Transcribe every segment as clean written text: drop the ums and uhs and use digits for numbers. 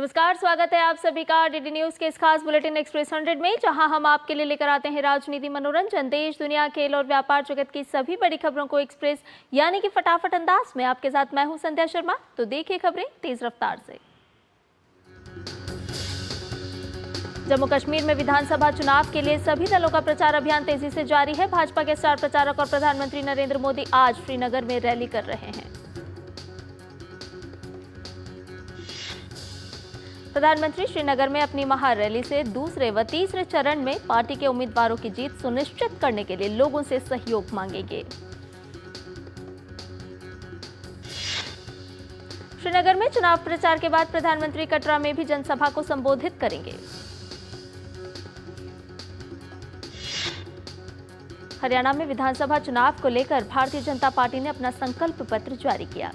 नमस्कार, स्वागत है आप सभी का डीडी न्यूज के इस खास बुलेटिन एक्सप्रेस 100 में, जहां हम आपके लिए लेकर आते हैं राजनीति, मनोरंजन, देश दुनिया, खेल और व्यापार जगत की सभी बड़ी खबरों को एक्सप्रेस यानी कि फटाफट अंदाज में। आपके साथ मैं हूं संध्या शर्मा। तो देखिए खबरें तेज रफ्तार से। जम्मू कश्मीर में विधानसभा चुनाव के लिए सभी दलों का प्रचार अभियान तेजी से जारी है। भाजपा के स्टार प्रचारक और प्रधानमंत्री नरेंद्र मोदी आज श्रीनगर में रैली कर रहे हैं। प्रधानमंत्री श्रीनगर में अपनी महारैली से दूसरे व तीसरे चरण में पार्टी के उम्मीदवारों की जीत सुनिश्चित करने के लिए लोगों से सहयोग मांगेंगे। श्रीनगर में चुनाव प्रचार के बाद प्रधानमंत्री कटरा में भी जनसभा को संबोधित करेंगे। हरियाणा में विधानसभा चुनाव को लेकर भारतीय जनता पार्टी ने अपना संकल्प पत्र जारी किया।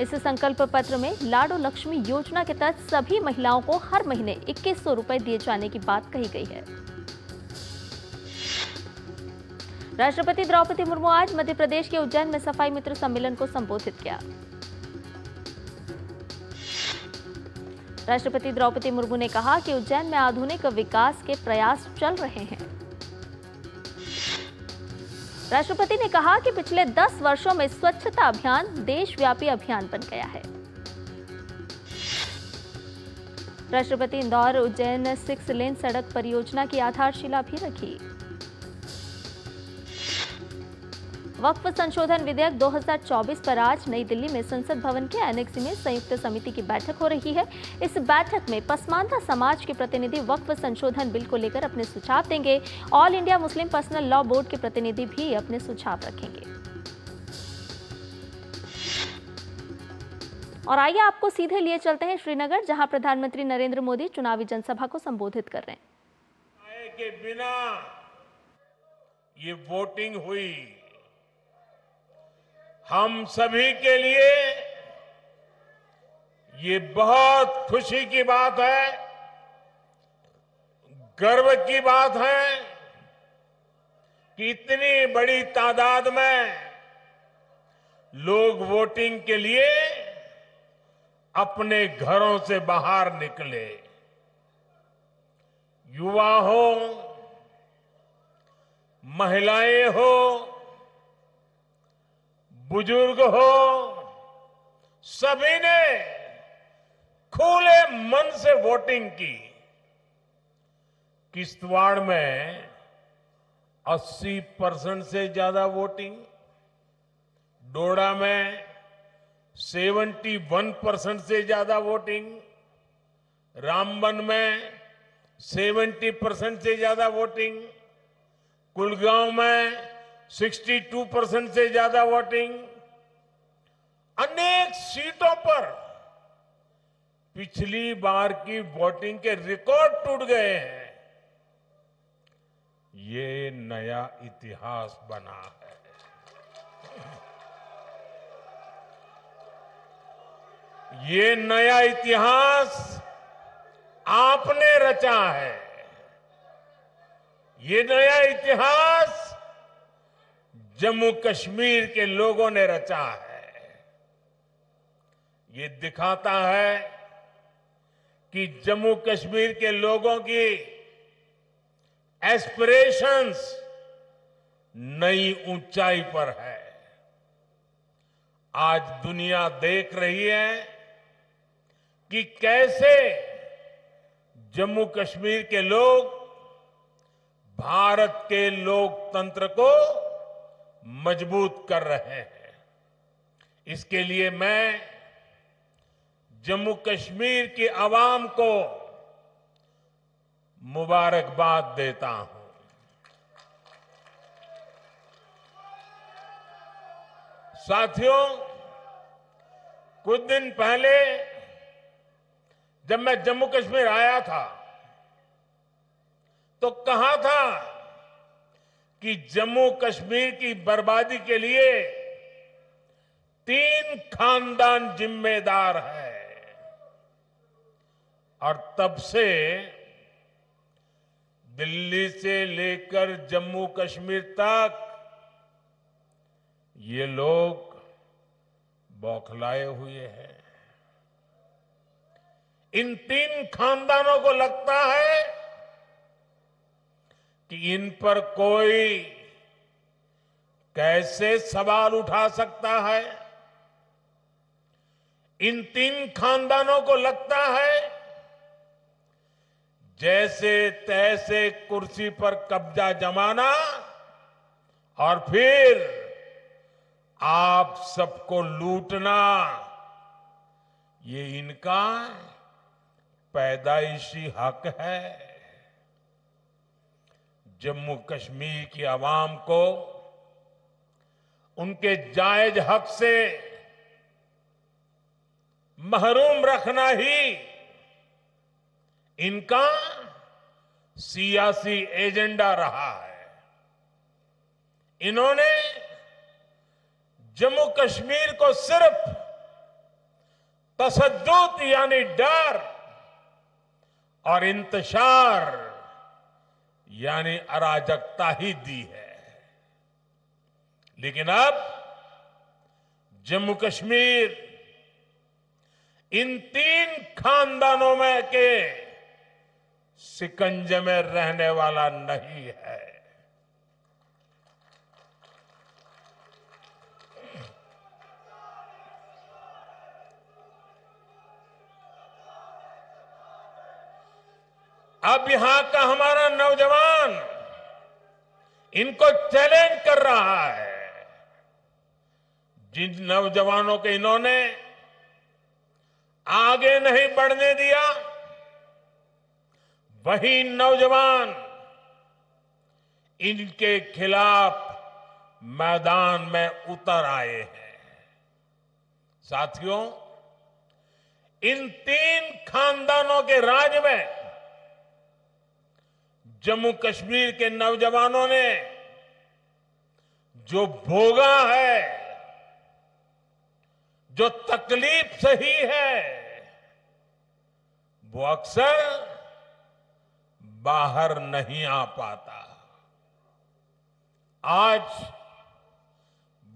इस संकल्प पत्र में लाडो लक्ष्मी योजना के तहत सभी महिलाओं को हर महीने 2100 रुपए दिए जाने की बात कही गई है। राष्ट्रपति द्रौपदी मुर्मू आज मध्य प्रदेश के उज्जैन में सफाई मित्र सम्मेलन को संबोधित किया। राष्ट्रपति द्रौपदी मुर्मू ने कहा कि उज्जैन में आधुनिक विकास के प्रयास चल रहे हैं। राष्ट्रपति ने कहा कि पिछले 10 वर्षों में स्वच्छता अभियान देशव्यापी अभियान बन गया है। राष्ट्रपति इंदौर उज्जैन 6 लेन सड़क परियोजना की आधारशिला भी रखी। वक्फ संशोधन विधेयक 2024 पर आज नई दिल्ली में संसद भवन के एनेक्स में संयुक्त समिति की बैठक हो रही है। इस बैठक में पसमानदा समाज के प्रतिनिधि वक्फ संशोधन बिल को लेकर अपने सुझाव देंगे। All India Muslim personal law board के प्रतिनिधि भी अपने सुझाव रखेंगे। और आइए आपको सीधे लिए चलते हैं श्रीनगर, जहां प्रधानमंत्री नरेंद्र मोदी चुनावी जनसभा को संबोधित कर रहे हैं। के बिना ये वोटिंग हुई, हम सभी के लिए ये बहुत खुशी की बात है, गर्व की बात है कि इतनी बड़ी तादाद में लोग वोटिंग के लिए अपने घरों से बाहर निकले। युवा हो, महिलाएं हो, बुजुर्ग हो, सभी ने खुले मन से वोटिंग की। किश्तवाड़ में 80% से ज्यादा वोटिंग, डोडा में 71% से ज्यादा वोटिंग, रामबन में 70% से ज्यादा वोटिंग, कुलगांव में 62% से ज्यादा वोटिंग। अनेक सीटों पर पिछली बार की वोटिंग के रिकॉर्ड टूट गए हैं। ये नया इतिहास बना है। ये नया इतिहास आपने रचा है। ये नया इतिहास जम्मू कश्मीर के लोगों ने रचा है। ये दिखाता है कि जम्मू कश्मीर के लोगों की एस्पिरेशंस नई ऊंचाई पर है। आज दुनिया देख रही है कि कैसे जम्मू कश्मीर के लोग भारत के लोकतंत्र को मजबूत कर रहे हैं। इसके लिए मैं जम्मू कश्मीर की आवाम को मुबारकबाद देता हूं। साथियों, कुछ दिन पहले जब मैं जम्मू कश्मीर आया था तो कहा था कि जम्मू कश्मीर की बर्बादी के लिए 3 खानदान जिम्मेदार है। और तब से दिल्ली से लेकर जम्मू कश्मीर तक ये लोग बौखलाए हुए हैं। इन 3 खानदानों को लगता है कि इन पर कोई कैसे सवाल उठा सकता है। इन 3 खानदानों को लगता है जैसे तैसे कुर्सी पर कब्जा जमाना और फिर आप सबको लूटना, ये इनका पैदाइशी हक है। जम्मू कश्मीर की आवाम को उनके जायज हक से महरूम रखना ही इनका सियासी एजेंडा रहा है। इन्होंने जम्मू कश्मीर को सिर्फ तशद्दुद यानी डर और इंतशार यानी अराजकता ही दी है। लेकिन अब जम्मू कश्मीर इन 3 खानदानों में के शिकंजे में रहने वाला नहीं है। अब यहां का हमारा नौजवान इनको चैलेंज कर रहा है। जिन नौजवानों को इन्होंने आगे नहीं बढ़ने दिया, वही नौजवान इनके खिलाफ मैदान में उतर आए हैं। साथियों, इन 3 खानदानों के राज में जम्मू कश्मीर के नौजवानों ने जो भोगा है, जो तकलीफ सही है, वो अक्सर बाहर नहीं आ पाता। आज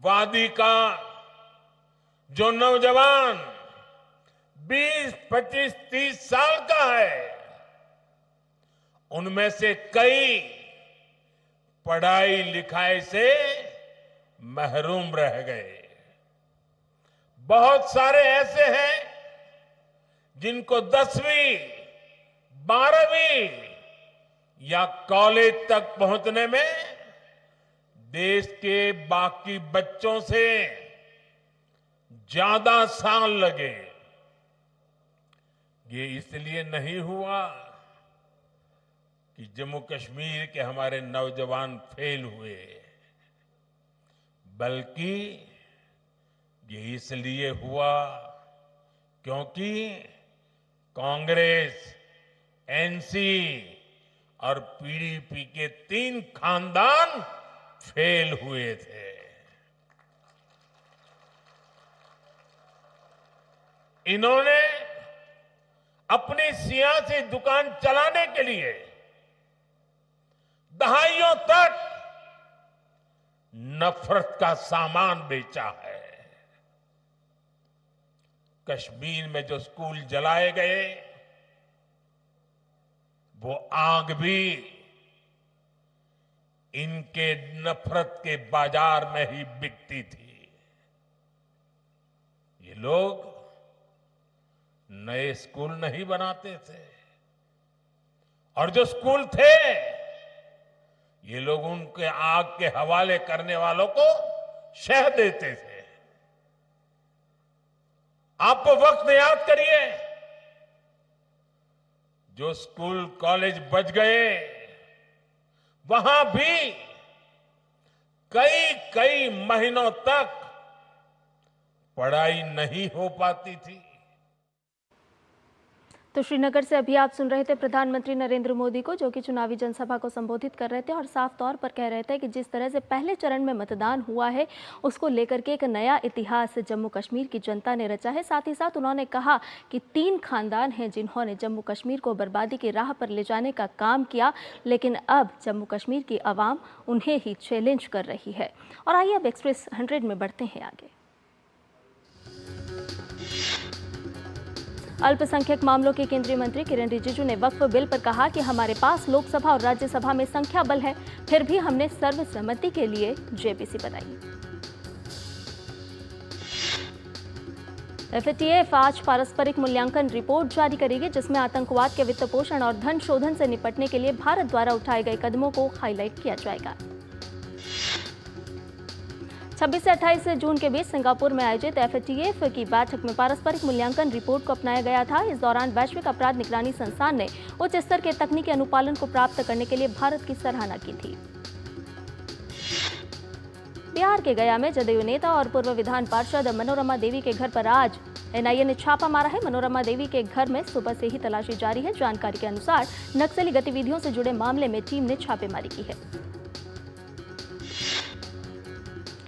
वादी का जो नौजवान 20, 25, 30 साल का है, उनमें से कई पढ़ाई लिखाई से महरूम रह गए। बहुत सारे ऐसे हैं जिनको 10वीं, 12वीं या कॉलेज तक पहुंचने में देश के बाकी बच्चों से ज्यादा साल लगे। ये इसलिए नहीं हुआ कि जम्मू कश्मीर के हमारे नौजवान फेल हुए, बल्कि ये इसलिए हुआ क्योंकि कांग्रेस, एनसी और पीडीपी के 3 खानदान फेल हुए थे। इन्होंने अपनी सियासी दुकान चलाने के लिए दहाइयों तक नफरत का सामान बेचा है। कश्मीर में जो स्कूल जलाए गए, वो आग भी इनके नफरत के बाजार में ही बिकती थी। ये लोग नए स्कूल नहीं बनाते थे, और जो स्कूल थे, ये लोग उनके आग के हवाले करने वालों को शह देते थे। आप वक्त याद करिए, जो स्कूल कॉलेज बच गए, वहां भी कई महीनों तक पढ़ाई नहीं हो पाती थी। तो श्रीनगर से अभी आप सुन रहे थे प्रधानमंत्री नरेंद्र मोदी को, जो कि चुनावी जनसभा को संबोधित कर रहे थे और साफ तौर पर कह रहे थे कि जिस तरह से पहले चरण में मतदान हुआ है, उसको लेकर के एक नया इतिहास जम्मू कश्मीर की जनता ने रचा है। साथ ही साथ उन्होंने कहा कि 3 खानदान हैं जिन्होंने जम्मू कश्मीर को बर्बादी की राह पर ले जाने का काम किया, लेकिन अब जम्मू कश्मीर की आवाम उन्हें ही चैलेंज कर रही है। और आइए अब एक्सप्रेस 100 में बढ़ते हैं आगे। अल्पसंख्यक मामलों के केंद्रीय मंत्री किरेन रिजिजू ने वक्फ बिल पर कहा कि हमारे पास लोकसभा और राज्यसभा में संख्या बल है, फिर भी हमने सर्वसम्मति के लिए जेपीसी बनाई। FATF आज पारस्परिक मूल्यांकन रिपोर्ट जारी करेगी, जिसमें आतंकवाद के वित्त पोषण और धन शोधन से निपटने के लिए भारत द्वारा उठाए गए कदमों को हाईलाइट किया जाएगा। 26 से 28 जून के बीच सिंगापुर में आयोजित FATF की बैठक में पारस्परिक मूल्यांकन रिपोर्ट को अपनाया गया था। इस दौरान वैश्विक अपराध निगरानी संस्थान ने उच्च स्तर के तकनीकी अनुपालन को प्राप्त करने के लिए भारत की सराहना की थी। बिहार के गया में जदयू नेता और पूर्व विधान पार्षद मनोरमा देवी के घर पर आज NIA ने छापा मारा है। मनोरमा देवी के घर में सुबह से ही तलाशी जारी है। जानकारी के अनुसार नक्सली गतिविधियों से जुड़े मामले में टीम ने छापेमारी की है।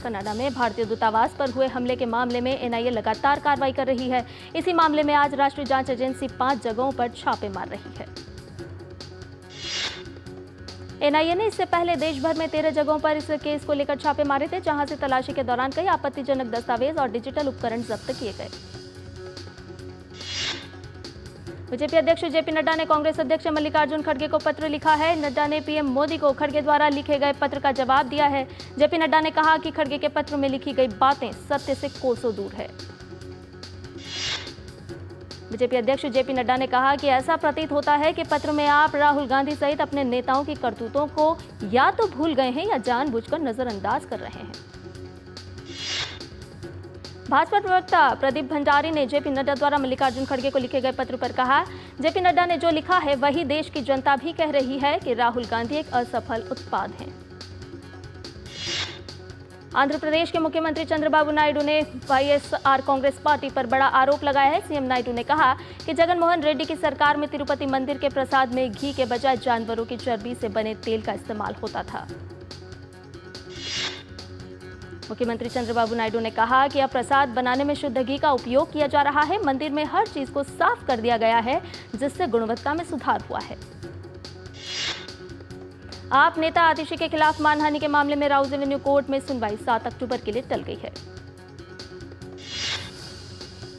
कनाडा में भारतीय दूतावास पर हुए हमले के मामले में NIA लगातार कार्रवाई कर रही है। इसी मामले में आज राष्ट्रीय जांच एजेंसी 5 जगहों पर छापे मार रही है। NIA ने इससे पहले देश भर में 13 जगहों पर इस केस को लेकर छापे मारे थे, जहां से तलाशी के दौरान कई आपत्तिजनक दस्तावेज और डिजिटल उपकरण जब्त किए गए। बीजेपी अध्यक्ष JP नड्डा ने कांग्रेस अध्यक्ष मल्लिकार्जुन खड़गे को पत्र लिखा है। नड्डा ने PM मोदी को खड़गे द्वारा लिखे गए पत्र का जवाब दिया है। JP नड्डा ने कहा कि खड़गे के पत्र में लिखी गई बातें सत्य से कोसों दूर है। बीजेपी अध्यक्ष JP नड्डा ने कहा कि ऐसा प्रतीत होता है कि पत्र में आप राहुल गांधी सहित अपने नेताओं की करतूतों को या तो भूल गए हैं या जानबूझकर नजरअंदाज कर रहे हैं। भाजपा प्रवक्ता प्रदीप भंडारी ने JP नड्डा द्वारा मल्लिकार्जुन खड़गे को लिखे गए पत्र पर कहा, JP नड्डा ने जो लिखा है वही देश की जनता भी कह रही है कि राहुल गांधी एक असफल उत्पाद हैं। आंध्र प्रदेश के मुख्यमंत्री चंद्रबाबू नायडू ने YSR कांग्रेस पार्टी पर बड़ा आरोप लगाया है। CM नायडू ने कहा कि जगनमोहन रेड्डी की सरकार में तिरुपति मंदिर के प्रसाद में घी के बजाय जानवरों की चर्बी से बने तेल का इस्तेमाल होता था। मुख्यमंत्री चंद्रबाबू नायडू ने कहा कि अब प्रसाद बनाने में शुद्ध घी का उपयोग किया जा रहा है। मंदिर में हर चीज को साफ कर दिया गया है, जिससे गुणवत्ता में सुधार हुआ है। आप नेता आतिशी के खिलाफ मानहानि के मामले में राउज एवेन्यू कोर्ट में सुनवाई 7 अक्टूबर के लिए टल गई है।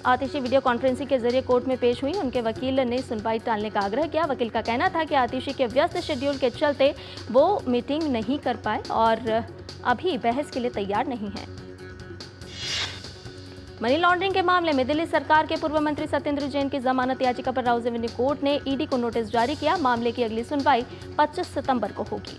आतिशी वीडियो कॉन्फ्रेंसिंग के जरिए कोर्ट में पेश हुई। उनके वकील ने सुनवाई टालने का आग्रह किया। वकील का कहना था कि आतिशी के व्यस्त शेड्यूल के चलते वो मीटिंग नहीं कर पाए और अभी बहस के लिए तैयार नहीं है। मनी लॉन्ड्रिंग के मामले में दिल्ली सरकार के पूर्व मंत्री सत्येंद्र जैन की जमानत याचिका पर राउज एवेन्यू कोर्ट ने ईडी को नोटिस जारी किया। मामले की अगली सुनवाई 25 सितंबर को होगी।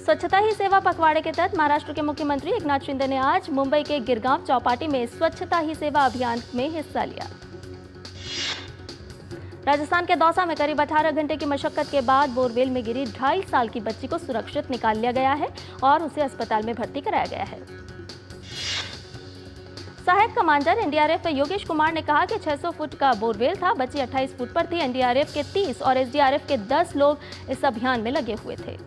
स्वच्छता ही सेवा पखवाड़े के तहत महाराष्ट्र के मुख्यमंत्री एकनाथ शिंदे ने आज मुंबई के गिरगांव चौपाटी में स्वच्छता ही सेवा अभियान में हिस्सा लिया। राजस्थान के दौसा में करीब 18 घंटे की मशक्कत के बाद बोरवेल में गिरी 2.5 साल की बच्ची को सुरक्षित निकाल लिया गया है और उसे अस्पताल में भर्ती कराया गया है। सहायक कमांडर NDRF योगेश कुमार ने कहा कि 600 फुट का बोरवेल था। बच्ची 28 फुट पर थी। NDRF के 30 और SDRF के 10 लोग इस अभियान में लगे हुए थे।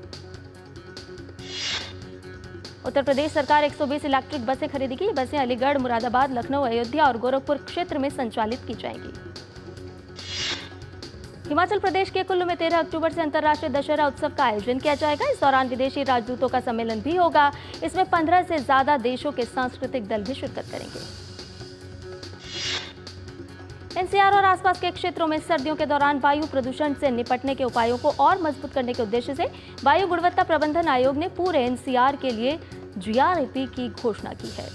उत्तर प्रदेश सरकार 120 इलेक्ट्रिक बसें खरीदेगी। ये बसें अलीगढ़, मुरादाबाद, लखनऊ, अयोध्या और गोरखपुर क्षेत्र में संचालित की जाएंगी। हिमाचल प्रदेश के कुल्लू में 13 अक्टूबर से अंतर्राष्ट्रीय दशहरा उत्सव का आयोजन किया जाएगा। इस दौरान विदेशी राजदूतों का सम्मेलन भी होगा। इसमें 15 से ज्यादा देशों के सांस्कृतिक दल भी शिरकत करेंगे। NCR और आसपास के क्षेत्रों में सर्दियों के दौरान वायु प्रदूषण से निपटने के उपायों को और मजबूत करने के उद्देश्य से वायु गुणवत्ता प्रबंधन आयोग ने पूरे NCR के लिए GRAP की घोषणा की है।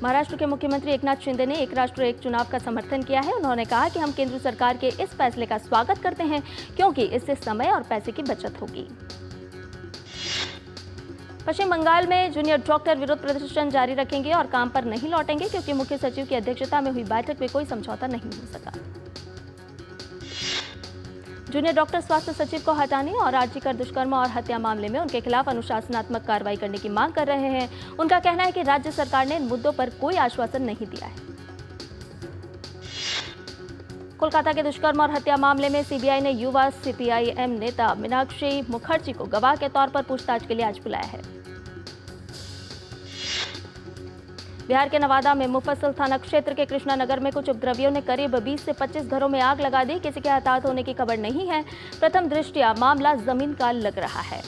महाराष्ट्र के मुख्यमंत्री एकनाथ शिंदे ने एक राष्ट्र एक चुनाव का समर्थन किया है। उन्होंने कहा कि हम केंद्र सरकार के इस फैसले का स्वागत करते हैं, क्योंकि इससे समय और पैसे की बचत होगी। पश्चिम बंगाल में जूनियर डॉक्टर विरोध प्रदर्शन जारी रखेंगे और काम पर नहीं लौटेंगे, क्योंकि मुख्य सचिव की अध्यक्षता में हुई बैठक में कोई समझौता नहीं हो सका। जूनियर डॉक्टर स्वास्थ्य सचिव को हटाने और आर्जिकर दुष्कर्म और हत्या मामले में उनके खिलाफ अनुशासनात्मक कार्रवाई करने की मांग कर रहे हैं। उनका कहना है कि राज्य सरकार ने इन मुद्दों पर कोई आश्वासन नहीं दिया है। कोलकाता के दुष्कर्म और हत्या मामले में CBI ने युवा CPIM नेता मीनाक्षी मुखर्जी को गवाह के तौर पर पूछताछ के लिए आज बुलाया है। बिहार के नवादा में मुफस्सिल थाना क्षेत्र के कृष्णा नगर में कुछ उपद्रवियों ने करीब 20 से 25 घरों में आग लगा दी। किसी के हताहत होने की खबर नहीं है। प्रथम दृष्टया मामला जमीन का लग रहा है।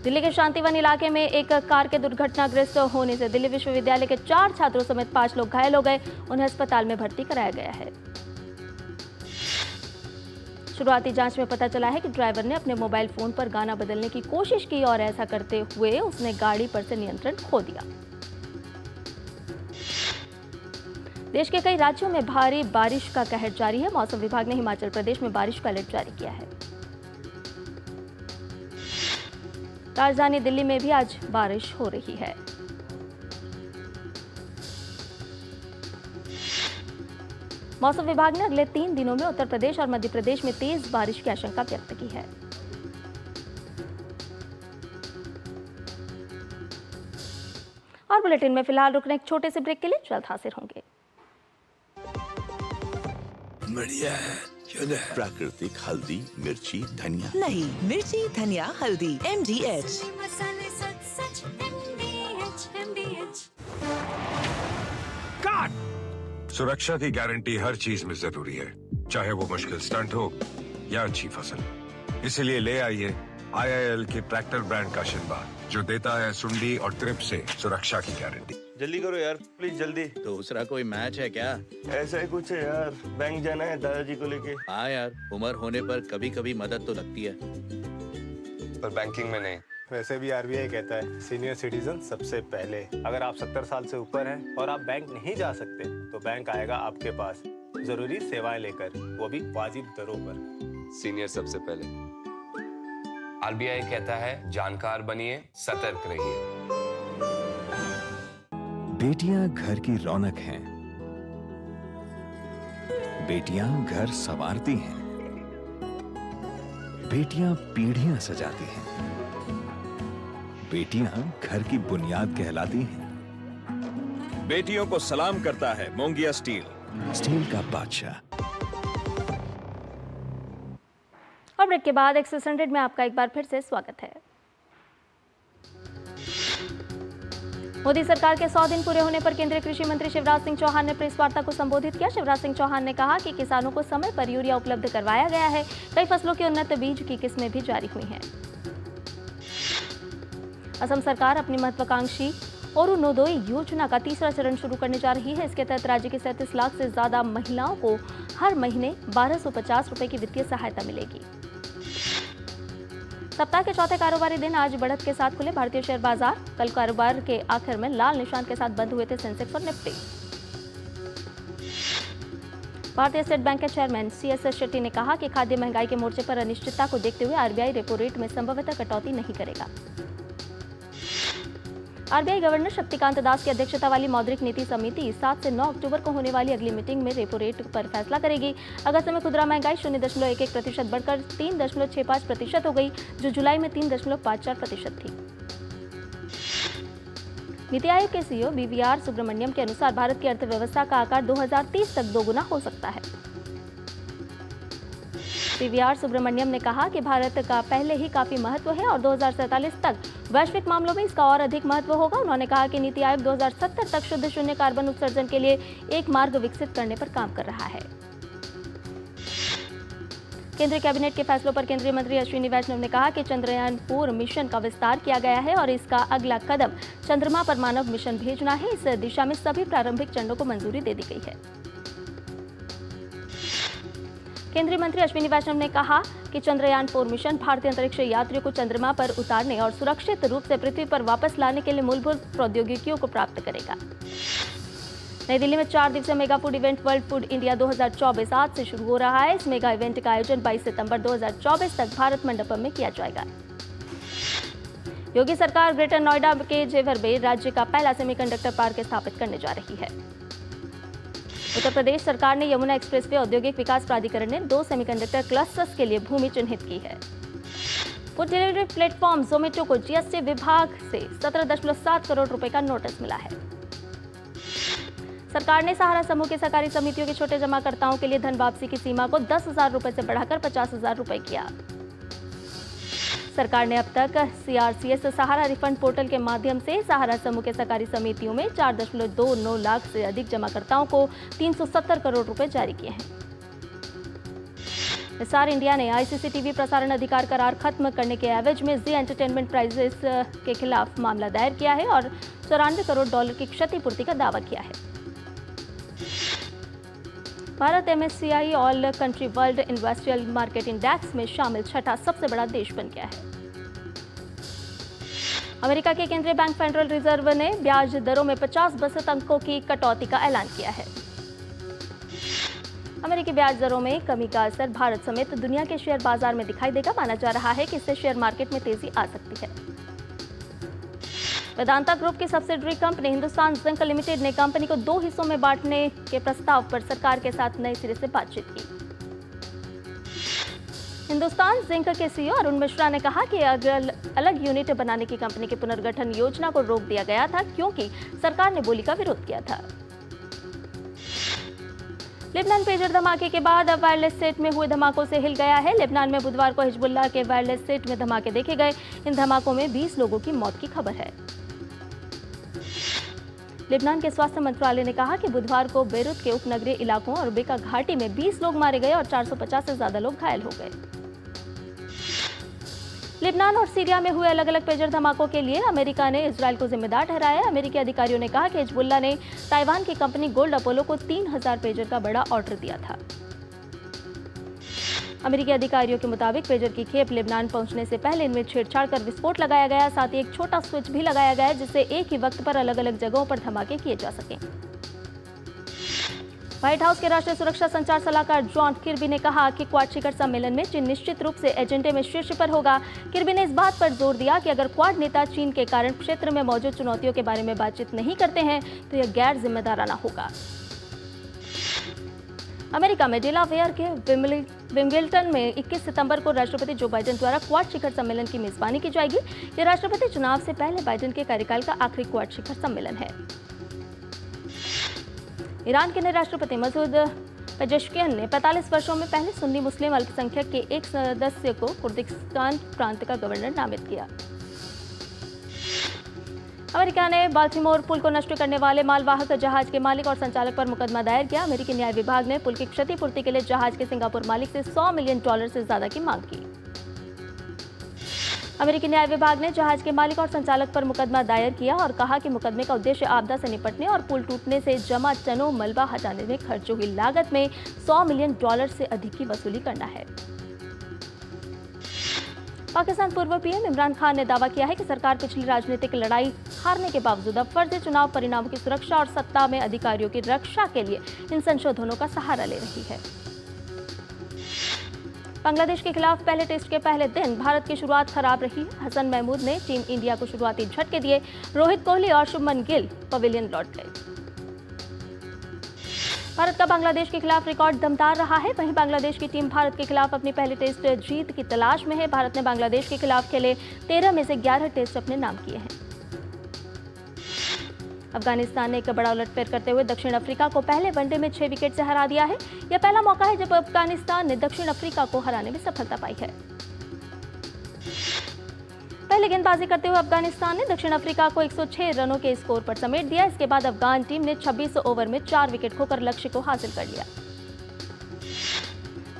दिल्ली के शांतिवन इलाके में एक कार के दुर्घटनाग्रस्त होने से दिल्ली विश्वविद्यालय के 4 छात्रों समेत 5 लोग घायल हो गए। उन्हें अस्पताल में भर्ती कराया गया है। शुरुआती जांच में पता चला है कि ड्राइवर ने अपने मोबाइल फोन पर गाना बदलने की कोशिश की और ऐसा करते हुए उसने गाड़ी पर से नियंत्रण खो दिया। देश के कई राज्यों में भारी बारिश का कहर जारी है। मौसम विभाग ने हिमाचल प्रदेश में बारिश का अलर्ट जारी किया है। राजधानी दिल्ली में भी आज बारिश हो रही है। मौसम विभाग ने अगले 3 दिनों में उत्तर प्रदेश और मध्य प्रदेश में तेज बारिश की आशंका व्यक्त की है। और बुलेटिन में फिलहाल रुकने एक छोटे से ब्रेक के लिए जल्द हाजिर होंगे। बढ़िया है, क्यों है? प्राकृतिक हल्दी, मिर्ची, धनिया। नहीं, मिर्ची, धनिया, हल्दी, MDH। सुरक्षा की गारंटी हर चीज में जरूरी है, चाहे वो मुश्किल स्टंट हो या अच्छी फसल। इसीलिए ले आइए IIL के ट्रैक्टर ब्रांड का शिनबा, जो देता है सुंडी और ट्रिप से सुरक्षा की गारंटी। जल्दी करो यार, प्लीज जल्दी। दूसरा कोई मैच है क्या? ऐसा ही कुछ है यार, बैंक जाना है दादाजी को लेके। हाँ यार, उम्र होने पर कभी कभी मदद तो लगती है, पर बैंकिंग में नहीं। वैसे भी RBI कहता है सीनियर सिटीजन सबसे पहले। अगर आप 70 साल से ऊपर हैं और आप बैंक नहीं जा सकते तो बैंक आएगा आपके पास जरूरी सेवाएं लेकर, वो भी वाजिब दरों पर। सीनियर सबसे पहले। RBI कहता है जानकार बनिए, सतर्क रहिए। बेटियां घर की रौनक हैं। बेटियां घर संवारती हैं। बेटियां पीढ़ियां सजाती हैं। बेटियां घर की बुनियाद कहलाती हैं। बेटियों को सलाम करता है मोंगिया स्टील, स्टील का बादशाह। और ब्रेक के बाद एक्सेस 100 में आपका एक बार फिर से स्वागत है। मोदी सरकार के 100 दिन पूरे होने पर केंद्रीय कृषि मंत्री शिवराज सिंह चौहान ने प्रेस वार्ता को संबोधित किया। शिवराज सिंह चौहान ने कहा कि किसानों को समय पर यूरिया उपलब्ध करवाया गया है। कई फसलों के उन्नत बीज की किस्में भी जारी हुई हैं। असम सरकार अपनी महत्वाकांक्षी अरुणोदय योजना का तीसरा चरण शुरू करने जा रही है। इसके तहत राज्य की 37 लाख से ज्यादा महिलाओं को हर महीने 1250 रुपए की वित्तीय सहायता मिलेगी। सप्ताह के चौथे कारोबारी दिन आज बढ़त के साथ खुले भारतीय शेयर बाजार। कल कारोबार के आखिर में लाल निशान के साथ बंद हुए थे सेंसेक्स और निफ्टी। भारतीय स्टेट बैंक के चेयरमैन CS शेट्टी ने कहा कि खाद्य महंगाई के मोर्चे पर अनिश्चितता को देखते हुए RBI रेपो रेट में संभवतः कटौती नहीं करेगा। RBI गवर्नर शक्तिकांत दास की अध्यक्षता वाली मौद्रिक नीति समिति 7 से 9 अक्टूबर को होने वाली अगली मीटिंग में रेपो रेट पर फैसला करेगी। अगस्त में खुदरा महंगाई 0.11% बढ़कर 3.65% हो गई, जो जुलाई में 3.54% थी। नीति आयोग के CEO BVR सुब्रमण्यम के अनुसार भारत की अर्थव्यवस्था का आकार 2030 तक दोगुना हो सकता है। BVR सुब्रमण्यम ने कहा कि भारत का पहले ही काफी महत्व है और 2047 तक वैश्विक मामलों में इसका और अधिक महत्व होगा। उन्होंने कहा कि नीति आयोग 2070 तक शुद्ध शून्य कार्बन उत्सर्जन के लिए एक मार्ग विकसित करने पर काम कर रहा है। केंद्रीय कैबिनेट के फैसलों पर केंद्रीय मंत्री अश्विनी वैष्णव ने कहा कि चंद्रयान-4 मिशन का विस्तार किया गया है और इसका अगला कदम चंद्रमा पर मानव मिशन भेजना है। इस दिशा में सभी प्रारंभिक चरणों को मंजूरी दे दी गई है। केंद्रीय मंत्री अश्विनी वैष्णव ने कहा कि चंद्रयान-4 मिशन भारतीय अंतरिक्ष यात्रियों को चंद्रमा पर उतारने और सुरक्षित रूप से पृथ्वी पर वापस लाने के लिए मूलभूत प्रौद्योगिकियों को प्राप्त करेगा। नई दिल्ली में 4 दिवसीय mega food event world food India 2024 आज से शुरू हो रहा है। इस मेगा इवेंट का आयोजन 22 सितंबर 2024 तक भारत मंडपम में किया जाएगा। योगी सरकार ग्रेटर नोएडा के जेवर में राज्य का पहला सेमीकंडक्टर पार्क स्थापित करने जा रही है। उत्तर प्रदेश सरकार ने यमुना एक्सप्रेसवे औद्योगिक विकास प्राधिकरण ने 2 सेमीकंडक्टर क्लस्टर्स के लिए भूमि चिन्हित की है। फूड डिलीवरी प्लेटफॉर्म जोमेटो को GST विभाग से 17.7 करोड़ रुपए का नोटिस मिला है। सरकार ने सहारा समूह के सहकारी समितियों के छोटे जमाकर्ताओं के लिए धन वापसी की सीमा को 10,000 रुपए से बढ़ाकर 50,000 रुपए किया। सरकार ने अब तक CRCS सहारा रिफंड पोर्टल के माध्यम से सहारा समूह के सहकारी समितियों में 4.29 लाख से अधिक जमाकर्ताओं को 370 करोड़ रुपए जारी किए हैं। स्टार इंडिया ने आईसीसी टीवी प्रसारण अधिकार करार खत्म करने के एवज में जी एंटरटेनमेंट प्राइजेस के खिलाफ मामला दायर किया है और $94 करोड़ की क्षतिपूर्ति का दावा किया है। Bharat MSCI all country world industrial market index में शामिल छठा सबसे बड़ा देश बन गया है। अमेरिका के केंद्रीय बैंक फेडरल रिजर्व ने ब्याज दरों में 50% अंकों की कटौती का ऐलान किया है। अमेरिकी ब्याज दरों में कमी का असर भारत समेत दुनिया के शेयर बाजार में दिखाई देगा। माना जा रहा है कि इससे शेयर मार्केट में तेजी आ सकती है। वेदांता ग्रुप की subsidiary company Hindustan zinc limited ने कंपनी को 2 हिस्सों में बांटने के प्रस्ताव पर सरकार के साथ नए सिरे से बातचीत की। हिंदुस्तान जिंक के CEO अरुण मिश्रा ने कहा कि अलग यूनिट बनाने की कंपनी के पुनर्गठन योजना को रोक दिया गया था क्योंकि सरकार ने बोली का विरोध किया था। लेबनान पेजर धमाके के बाद अब वायरलेस सेट में हुए धमाकों से हिल गया है। लेबनान में बुधवार को हिजबुल्लाह के वायरलेस सेट में धमाके देखे गए। इन धमाकों में 20 लोगों की मौत की खबर है। लेबनान के स्वास्थ्य मंत्रालय ने कहा कि बुधवार को बेरूत के उपनगरीय इलाकों और बेका घाटी में 20 लोग मारे गए और 450 से ज्यादा लोग घायल हो गए। लेबनान और सीरिया में हुए अलग अलग पेजर धमाकों के लिए अमेरिका ने इजरायल को जिम्मेदार ठहराया। अमेरिकी अधिकारियों ने कहा कि हिजबुल्लाह ने ताइवान की कंपनी गोल्ड अपोलो को 3000 पेजर का बड़ा ऑर्डर दिया था। अमेरिकी अधिकारियों के मुताबिक पेजर की खेप लेबनान पहुंचने से पहले इनमें छेड़छाड़ कर विस्फोट लगाया गया। साथ ही एक छोटा स्विच भी लगाया गया जिससे एक ही वक्त पर अलग अलग जगहों पर धमाके किए जा सकें। व्हाइट हाउस के राष्ट्रीय सुरक्षा संचार सलाहकार जॉन किर्बी ने कहा कि क्वाड शिखर सम्मेलन में चीन निश्चित रूप से एजेंडे में शीर्ष पर होगा। किर्बी ने इस बात पर जोर दिया कि अगर क्वाड नेता चीन के कारण क्षेत्र में मौजूद चुनौतियों के बारे में बातचीत नहीं करते हैं तो यह गैर जिम्मेदाराना होगा। अमेरिका में डेलावेयर के विम्बलडन में 21 सितंबर को राष्ट्रपति जो बाइडेन द्वारा क्वाड शिखर सम्मेलन की मेजबानी की जाएगी। यह राष्ट्रपति चुनाव से पहले बाइडेन के कार्यकाल का आखिरी क्वाड शिखर सम्मेलन है। ईरान के नए राष्ट्रपति मसूद पेजेश्कियन ने 45 वर्षों में पहले सुन्नी मुस्लिम अल्पसंख्यक के एक सदस्य को कुर्दिस्तान प्रांत का गवर्नर नामित किया। अमेरिका ने बाल्टीमोर पुल को नष्ट करने वाले मालवाहक जहाज के मालिक और संचालक पर मुकदमा दायर किया। अमेरिकी न्याय विभाग ने पुल की क्षतिपूर्ति के लिए जहाज के सिंगापुर मालिक से $100 मिलियन से ज्यादा की मांग की। अमेरिकी न्याय विभाग ने जहाज के मालिक और संचालक पर मुकदमा दायर किया और कहा कि मुकदमे का उद्देश्य आपदा से निपटने और पुल टूटने से जमा टनों मलबा हटाने में खर्च हुई लागत में $100 मिलियन से अधिक की वसूली करना है। पाकिस्तान पूर्व पीएम इमरान खान ने दावा किया है कि सरकार पिछली राजनीतिक लड़ाई हारने के बावजूद अब फर्जी चुनाव परिणामों की सुरक्षा और सत्ता में अधिकारियों की रक्षा के लिए इन संशोधनों का सहारा ले रही है। बांग्लादेश के खिलाफ पहले टेस्ट के पहले दिन भारत की शुरुआत खराब रही। हसन महमूद ने टीम इंडिया को शुरुआती झटके दिए। रोहित कोहली और शुभमन गिल पवेलियन लौट गए। भारत का बांग्लादेश के खिलाफ रिकॉर्ड दमदार रहा है। वहीं बांग्लादेश की टीम भारत के खिलाफ अपनी पहली टेस्ट जीत की तलाश में है। भारत ने बांग्लादेश के खिलाफ खेले 13 में से 11 टेस्ट अपने नाम किए हैं। अफगानिस्तान ने एक बड़ा उलटफेर करते हुए दक्षिण अफ्रीका को पहले वनडे में 6 विकेट से हरा दिया है। यह पहला मौका है जब अफगानिस्तान ने दक्षिण अफ्रीका को हराने में सफलता पाई है। पहले गेंदबाजी करते हुए अफगानिस्तान ने दक्षिण अफ्रीका को 106 रनों के स्कोर पर समेट दिया। इसके बाद अफगान टीम ने 26 ओवर में 4 विकेट खोकर लक्ष्य को हासिल कर लिया।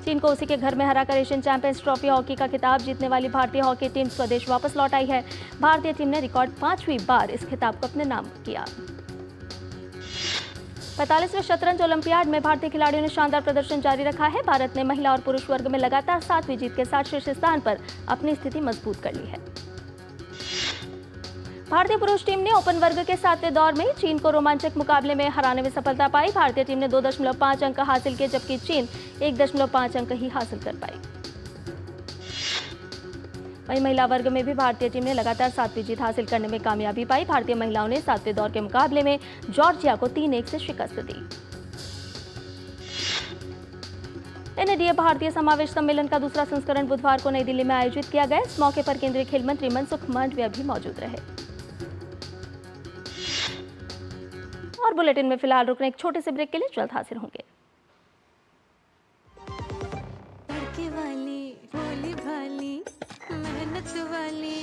चीन को उसी के घर में हराकर एशियन चैंपियंस ट्रॉफी हॉकी का खिताब जीतने वाली भारतीय हॉकी टीम स्वदेश वापस लौट आई है। भारतीय टीम ने रिकॉर्ड 5वीं बार इस खिताब को अपने नाम किया। 45वें शतरंज ओलंपियाड में भारतीय खिलाड़ियों ने शानदार प्रदर्शन जारी रखा है। भारत ने महिला और पुरुष वर्ग में लगातार 7वीं जीत के साथ शीर्ष स्थान पर अपनी स्थिति मजबूत कर ली है। भारतीय पुरुष टीम ने ओपन वर्ग के 7वें दौर में चीन को रोमांचक मुकाबले में हराने में सफलता पाई। भारतीय टीम ने 2.5 अंक हासिल किए जबकि चीन 1.5 अंक ही हासिल कर पाई। वहीं महिला वर्ग में भी भारतीय टीम ने लगातार 7वीं जीत हासिल करने में कामयाबी पाई। भारतीय महिलाओं ने 7वें दौर के मुकाबले में जॉर्जिया को 3-1 से शिकस्त दी। NADA भारतीय समावेश सम्मेलन का दूसरा संस्करण बुधवार को नई दिल्ली में आयोजित किया गया। इस मौके पर केंद्रीय खेल मंत्री मनसुख मांडविया भी मौजूद रहे। और बुलेटिन में फिलहाल रुकने एक छोटे से ब्रेक के लिए जल्द हाजिर होंगे। तड़के वाली, भोली भाली, मेहनत वाली,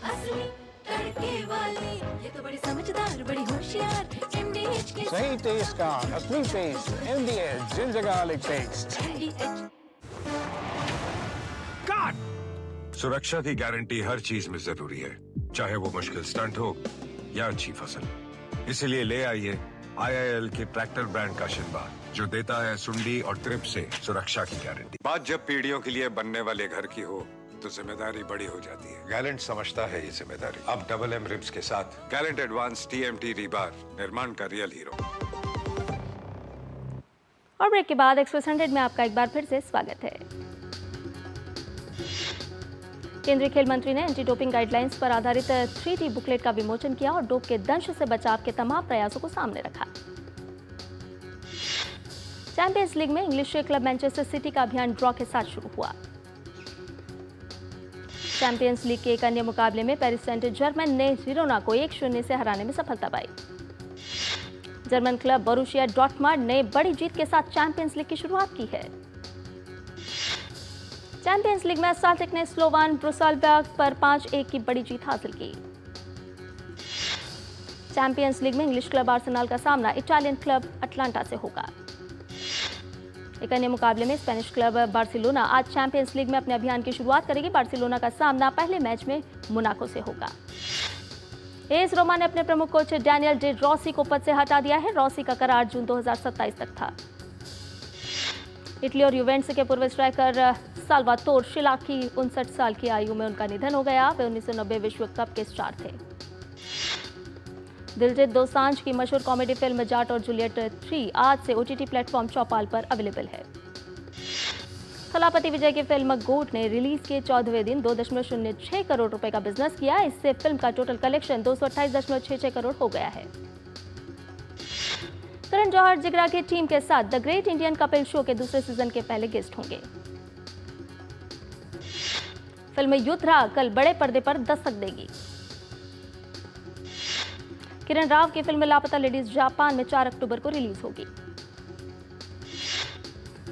असली तड़के वाली, ये तो बड़ी समझदार, बड़ी होशियार, MDH के सही टेस्ट का असली taste, MDH ginger garlic paste. सुरक्षा की गारंटी हर चीज में जरूरी है, चाहे वो मुश्किल स्टंट हो या अच्छी फसल। इसीलिए ले आइए IIL के ट्रैक्टर ब्रांड का शिनबा, जो देता है सुंडी और ट्रिप से सुरक्षा की गारंटी। बात जब पीढ़ियों के लिए बनने वाले घर की हो तो जिम्मेदारी बड़ी हो जाती है। गैलेंट समझता है ये जिम्मेदारी। अब डबल M रिब्स के साथ गैलेंट एडवांस TMT रीबार, निर्माण का रियल हीरो। और ब्रेक के बाद एक्सप्रेस 100 में आपका एक बार फिर से स्वागत है। केंद्रीय खेल मंत्री ने एंटी डोपिंग गाइडलाइंस पर आधारित 3D बुकलेट का विमोचन किया और डोप के दंश से बचाव के तमाम प्रयासों को सामने रखा। चैंपियंस लीग में इंग्लिश क्लब मैनचेस्टर सिटी का अभियान ड्रॉ के साथ शुरू हुआ। चैंपियंस लीग के एक अन्य मुकाबले में पेरिस सेंट जर्मन ने जिरोना को 1-0 से हराने में सफलता पाई। जर्मन क्लब बोरुसिया डॉर्टमंड ने बड़ी जीत के साथ चैंपियंस लीग की शुरुआत की है। चैंपियंस लीग में सेल्टिक ने स्लोवान ब्रुसेल्स पर 5-1 की बड़ी जीत हासिल की। चैंपियंस लीग में इंग्लिश क्लब आर्सेनल का सामना इटालियन क्लब अटलांटा से होगा। एक अन्य मुकाबले में स्पेनिश क्लब बार्सिलोना आज चैंपियंस लीग में अपने अभियान की शुरुआत करेगी। बार्सिलोना का सामना पहले मैच में मोनाको से होगा। एस रोमा ने अपने प्रमुख कोच डैनियल डे रॉसी को पद से हटा दिया है। रॉसी का करार जून 2027 तक था। इटली और यूवेंटस के पूर्व स्ट्राइकर साल्वातोर शिला की 59 साल की आयु में उनका निधन हो गया। वे 1990 विश्व कप के स्टार थे। दिलजीत दोसांझ की मशहूर कॉमेडी फिल्म जाट और जूलियट 3 आज से OTT प्लेटफॉर्म चौपाल पर अवेलेबल है। थलापति विजय की फिल्म गोट ने रिलीज के 14वें दिन 2.06 करोड़ रुपए का बिजनेस किया। इससे फिल्म का टोटल कलेक्शन 228.66 करोड़ हो गया है। करण जौहर जिगरा की टीम के साथ the great Indian Kapil show के दूसरे सीजन के पहले गेस्ट होंगे। फिल्म युद्धरा कल बड़े पर्दे पर दस्तक देगी। किरण राव की फिल्म लापता लेडीज जापान में 4 अक्टूबर को रिलीज होगी।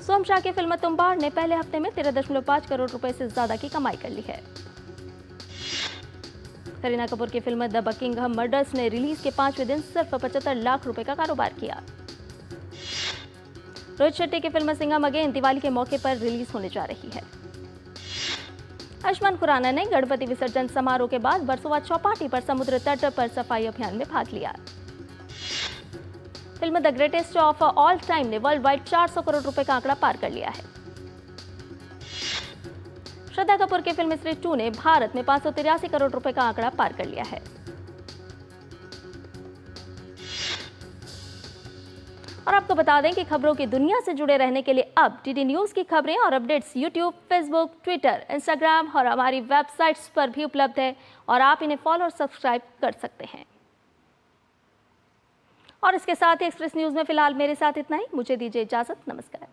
सोम शाह की फिल्म तुम्बाड़ ने पहले हफ्ते में 13.5 करोड़ रुपए से ज्यादा की कमाई कर ली है। करीना कपूर की फिल्म द बकिंघम मर्डर्स ने रिलीज के 5वें दिन सिर्फ 75 लाख रुपए का कारोबार किया। रोहित शेट्टी की फिल्म सिंघम अगेन दिवाली के मौके पर रिलीज होने जा रही है। आयुष्मान खुराना ने गणपति विसर्जन समारोह के बाद वर्सोवा चौपाटी पर समुद्र तट पर सफाई अभियान में भाग लिया। Film the greatest of all time ने वर्ल्ड वाइड 400 करोड़ रुपए का आंकड़ा पार कर लिया है। श्रद्धा कपूर की फिल्म स्त्री 2 ने भारत में 583 करोड़ रुपए का आंकड़ा पार कर लिया है। और आपको बता दें कि खबरों की दुनिया से जुड़े रहने के लिए अब डीडी न्यूज की खबरें और updates YouTube, Facebook, Twitter, Instagram और हमारी वेबसाइट्स पर भी उपलब्ध है और आप इन्हें फॉलो और सब्सक्राइब कर सकते हैं। और इसके साथ ही एक्सप्रेस न्यूज में फिलहाल मेरे साथ इतना ही। मुझे दीजिए इजाजत। नमस्कार।